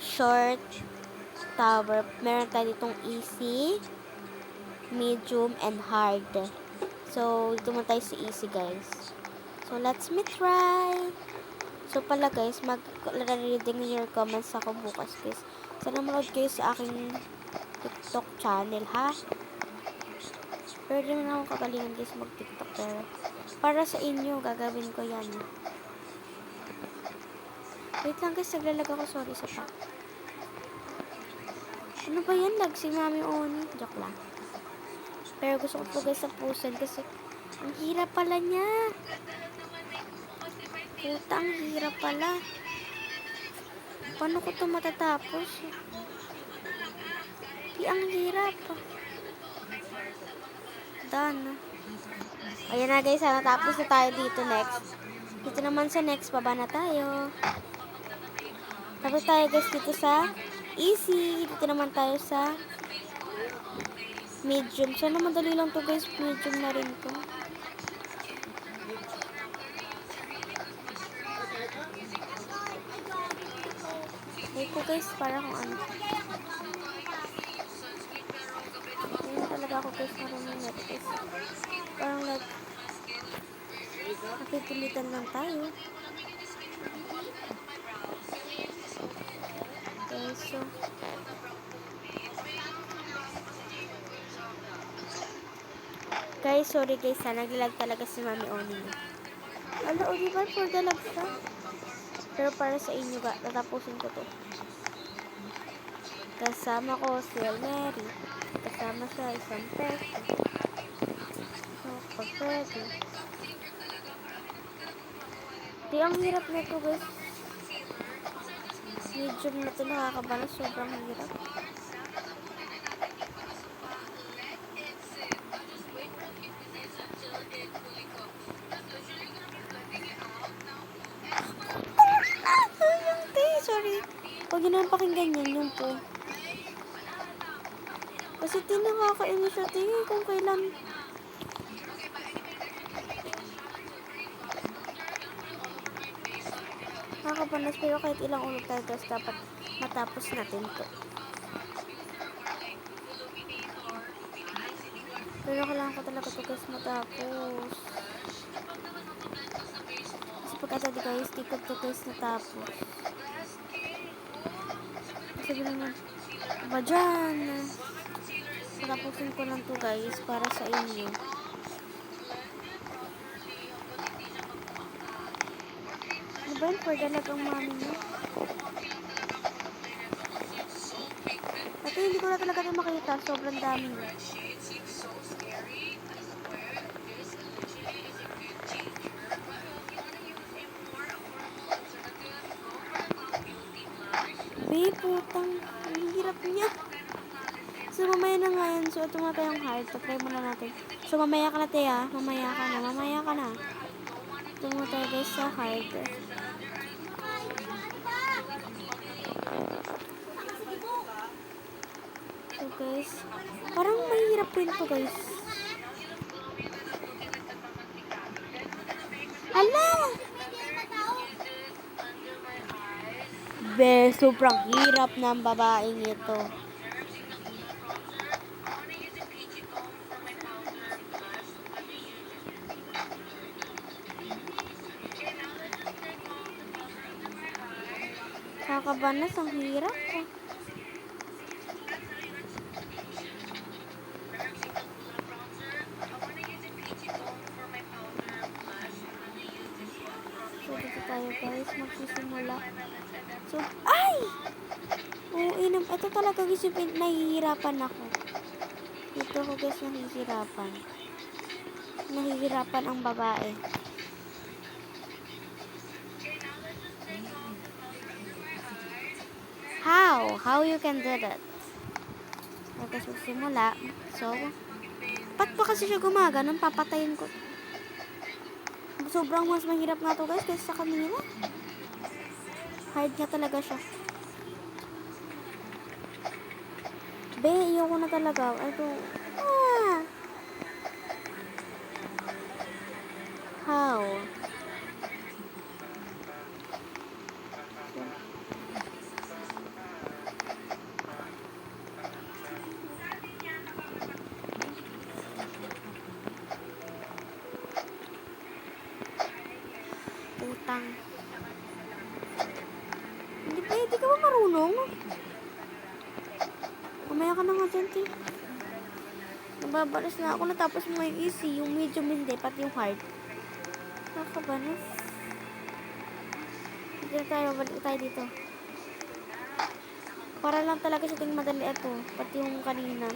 short, tower. Meron tayo ditong easy, medium, and hard. So, dito muna tayo sa easy, guys. So, let's me try. So, pala guys, mag-reading your comments ako bukas, guys. Sana manood kayo sa aking TikTok channel, ha? Pero di naman ako kagalingan, guys, mag-TikTok. Pero, para sa inyo, gagawin ko yan. Wait lang, guys, naglalag ako. Sorry sa pa. Ano ba yan? Lag si Mami Oni. Joke lang. Pero gusto ko po, guys, sa pusan kasi ang hirap pala niya. Puta, ang hirap pala. Paano ko ito matatapos? Ang hirap. Done. Ayan na guys, natapos na tayo dito next. Dito naman sa next, baba na tayo. Tapos tayo guys dito sa easy. Dito naman tayo sa medium. Sana madali lang to guys, medium na rin to. Wait ko guys, para kung ano. Ngayon talaga ako guys marunong net guys. Parang like napipilitan lang tayo. Okay, so guys, sorry guys, naglag talaga si Mami Oni. Ano, o diba for the love siya? Pero para sa inyo ba, tatapusin ko to. Kasama ko si Mary. Kasama siya isang pet. So, pwede. Di, ang hirap na to guys. Medium na to, nakakabalas. Sobrang hirap. Sorry. Huwag yun naman pakinggan yan, yun po. Kasi nakakainis siya, kung kailan. Nakakabanas, pero kahit ilang ulit tayo, guys, dapat matapos natin to. Pero kailangan ko talaga to guys matapos. Kasi pagkata di guys, di ko to guys natapos. Sabi naman, ba dyan? Matapusin ko lang to guys para sa inyo. Ano ba yun? For dalagang mami niya. At hindi ko na talaga ito makita. Sobrang dami niya. Putang. Ang hirap niya. So, mamaya na nga yan. So, ito nga tayong hard. Try muna natin. So, mamaya ka na, Teya. Mamaya ka na. Mamaya ka na. Ito nga tayo guys sa hard. So, guys. Parang mahirap rin to guys. Hala! Sobrang hirap ng babaeng ito. Kakabanas, ang hirap. So, dito tayo guys, magsisimula. So, ay! Oo, ito talaga guys, nahihirapan ako. Dito ako guys, nahihirapan. Nahihirapan ang babae. How you can do that? Okay, so simula. So, ba't pa kasi siya gumagano? Papatayin ko. Sobrang mas mahirap nga to guys kaysa sa kanila. Hard nga talaga siya. Iyo ko na talaga. Ito. How? Hindi pwede ka ba marunong? Mamaya ka na nga dyan, T. Nababalas na ako, natapos mo yung easy, yung medium hindi, pati yung hard. Nakakabanas. Hindi na tayo, balik tayo dito. Para lang talaga sa ting madali ito, pati yung kanina.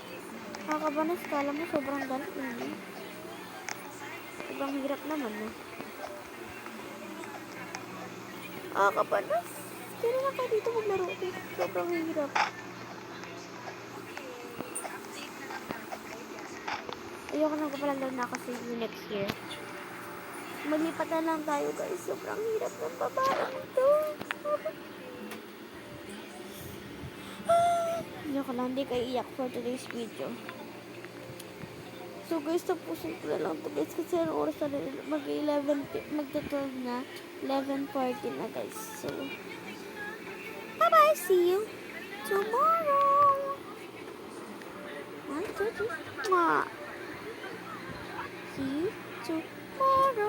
Nakakabanas, kala mo sobrang galit eh. Sobrang hirap naman eh. Nakakabanas. Kaya na tayo dito maglaro eh. Sobrang hirap. Ayoko na kapalaglag na kasi yung next year. Maglipat na lang tayo guys. Sobrang hirap ng babarang ito. Ayoko lang, hindi kayo iyak for today's video. So guys, tapusin ko na lang ito guys. Kasi ang oras na magta-12 na. 11:40 na guys. So, bye-bye. See you tomorrow. 1, 2, 3. Mwah. See you tomorrow.